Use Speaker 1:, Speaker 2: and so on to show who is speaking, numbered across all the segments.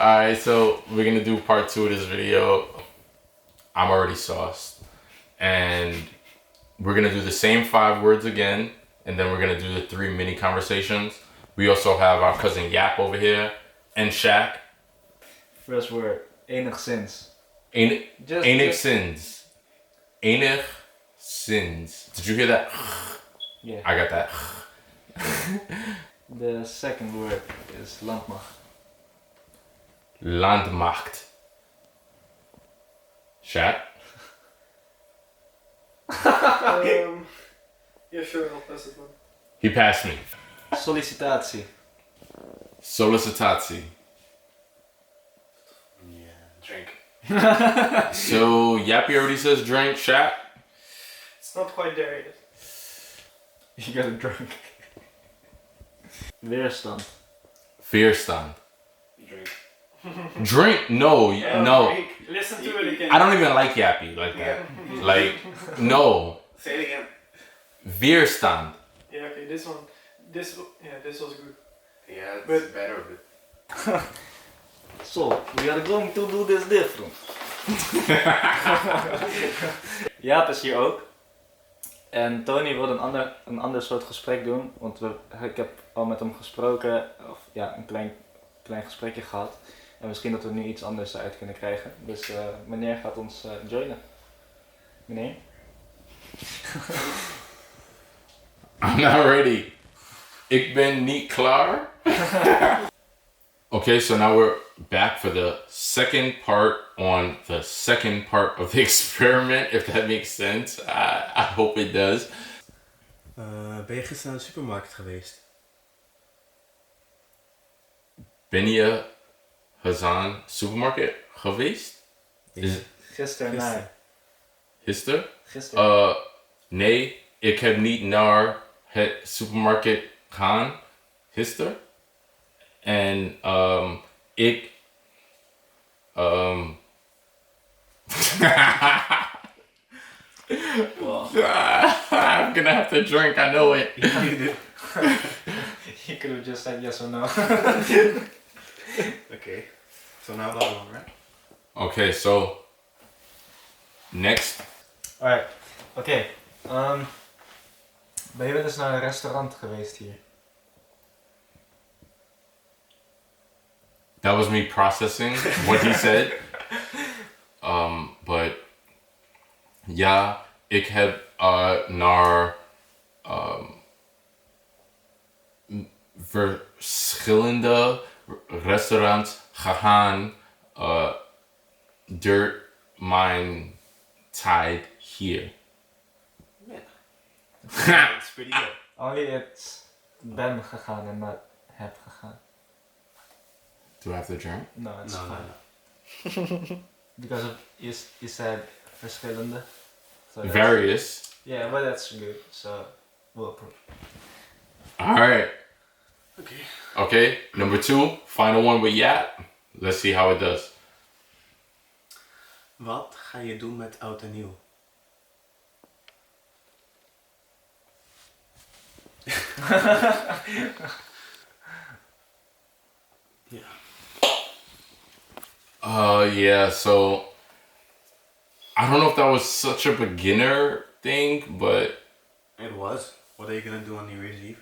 Speaker 1: Alright, so we're gonna do part 2 of this video. I'm already sauced. And we're gonna do the same 5 words again, and then we're gonna do the 3 mini conversations. We also have our cousin Yap over here, and Shaq.
Speaker 2: First word, enigszins.
Speaker 1: Enigszins. Enigszins. Did you hear that?
Speaker 2: Yeah.
Speaker 1: I got that.
Speaker 2: The second word is landmacht.
Speaker 1: Landmacht. Shaq?
Speaker 3: Yeah, sure, I'll pass it on.
Speaker 1: He passed me.
Speaker 2: Sollicitatie.
Speaker 1: Sollicitatie.
Speaker 3: Yeah, drink.
Speaker 1: So, Yappy already says drink. Shaq?
Speaker 3: It's not quite there yet.
Speaker 2: You got a drunk. Weerstand.
Speaker 1: Veerstand.
Speaker 3: Drink.
Speaker 1: Drink? No, no.
Speaker 3: Drink. Listen to it again.
Speaker 1: I don't even like Yappy like that. Like, no.
Speaker 3: Say it again.
Speaker 1: Veerstand.
Speaker 3: Yeah, okay, this one. This was good.
Speaker 4: Yeah, it's
Speaker 3: But-
Speaker 4: better, but
Speaker 2: So, we are going to do this different. Jaap is hier ook. En Tony wil een ander soort gesprek doen. Want ik heb al met hem gesproken. Of ja, een klein gesprekje gehad. En misschien dat we nu iets anders uit kunnen krijgen. Dus meneer gaat ons joinen. Meneer?
Speaker 1: I'm not ready. Ik ben niet klaar. Okay, so now we're back for the second part on the second part of the experiment, if that makes sense. I hope it does.
Speaker 4: ben je gisteren naar de supermarkt geweest?
Speaker 1: Ben je Hazan supermarket geweest? Is het
Speaker 2: Gisteren naar.
Speaker 1: gisteren?
Speaker 2: Gisteren.
Speaker 1: Nee, ik heb niet naar het supermarket gaan gisteren. En ik
Speaker 2: Wow.
Speaker 1: I'm gonna have to drink, I know it.
Speaker 2: You could have just said yes or no.
Speaker 4: Okay. So now that one, right?
Speaker 1: Okay, so next.
Speaker 2: Alright, oké. Ben je wel eens naar een restaurant geweest hier?
Speaker 1: That was me processing what he said. But ja, ik heb naar verschillende restaurants gegaan door mijn tijd hier.
Speaker 4: It's pretty good.
Speaker 2: Only het ben gegaan en not heb gegaan.
Speaker 1: Do I have to drink?
Speaker 2: No, it's
Speaker 4: No,
Speaker 2: fine. Because of, you said verschillende. So that's-
Speaker 1: Various.
Speaker 2: Yeah, but that's good. So we'll approve.
Speaker 1: Alright.
Speaker 4: Okay.
Speaker 1: Okay, number 2, final one with Yap. Let's see how it does.
Speaker 4: Wat ga je doen met oud en nieuw?
Speaker 1: Yeah, so I don't know if that was such a beginner thing, but
Speaker 4: It was. What are you gonna do on New Year's Eve?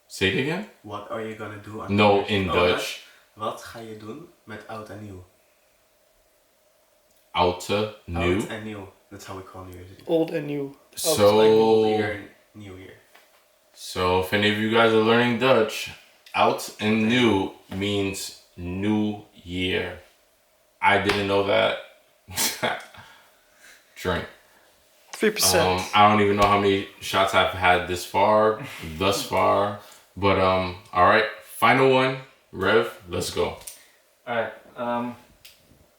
Speaker 1: say it again?
Speaker 4: What are you gonna do on
Speaker 1: No,
Speaker 4: New Year's
Speaker 1: in
Speaker 4: Eve?
Speaker 1: Dutch.
Speaker 4: Wat ga je doen met oud en nieuw?
Speaker 1: Oute, new.
Speaker 4: Oud en nieuw. That's how we call New Year's Eve.
Speaker 3: Old and new.
Speaker 4: It's like old
Speaker 1: So,
Speaker 4: year and new year.
Speaker 1: so if any of you guys are learning Dutch, out and new means new year. I didn't know that. Drink.
Speaker 3: 3%.
Speaker 1: I don't even know how many shots I've had thus far. But all right, final one, Rev, let's go.
Speaker 2: Alright,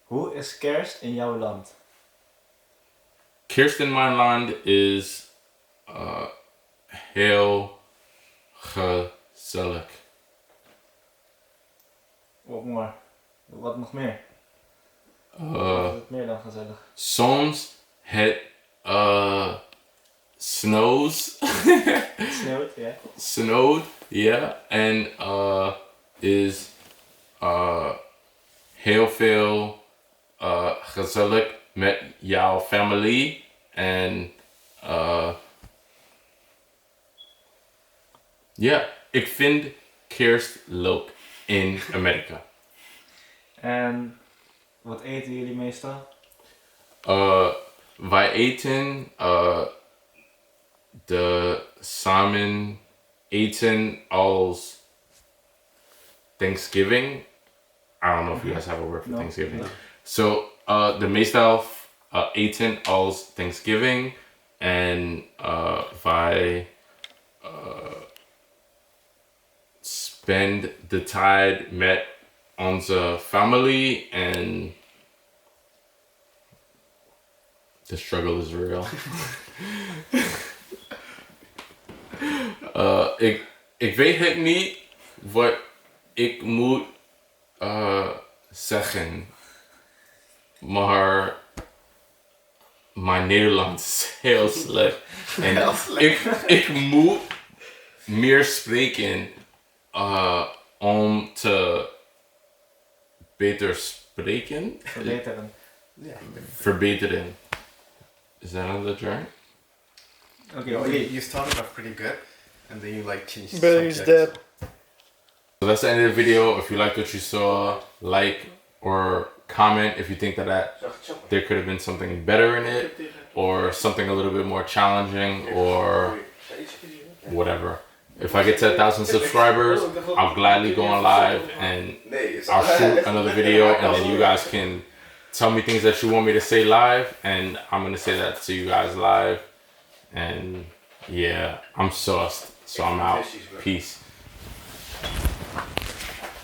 Speaker 2: hoe is kerst in jouw land?
Speaker 1: Kirsten mijn land is heel gezellig.
Speaker 2: Wat more? Wat nog meer? Wat is het meer dan gezellig?
Speaker 1: Soms het snows.
Speaker 2: Het sneeuwt, ja.
Speaker 1: Snowed, yeah, and is heel veel gezellig met jouw familie en ja, ik vind kerst leuk in Amerika.
Speaker 2: En wat eten jullie meestal?
Speaker 1: Wij eten de samen eten als Thanksgiving. I don't know if you guys have a word for
Speaker 2: No.
Speaker 1: Thanksgiving.
Speaker 2: No.
Speaker 1: So de meestal eten als Thanksgiving en wij spend de tijd met onze familie en the struggle is real. Ik weet het niet wat ik moet zeggen, maar mijn Nederlands is heel slecht. En ik moet meer spreken om te beter spreken.
Speaker 2: Verbeteren.
Speaker 1: Verbeteren. Is that another term?
Speaker 2: Oké,
Speaker 4: You started off pretty good, and then you like changed the
Speaker 3: Better use
Speaker 4: subject.
Speaker 3: that.
Speaker 1: So that's the end of the video. If you liked what you saw, like or comment if you think that there could have been something better in it or something a little bit more challenging or whatever. If I get to 1,000 subscribers, I'll gladly go on live and I'll shoot another video and then you guys can tell me things that you want me to say live and I'm gonna say that to you guys live. And yeah, I'm sauced, so I'm out. Peace.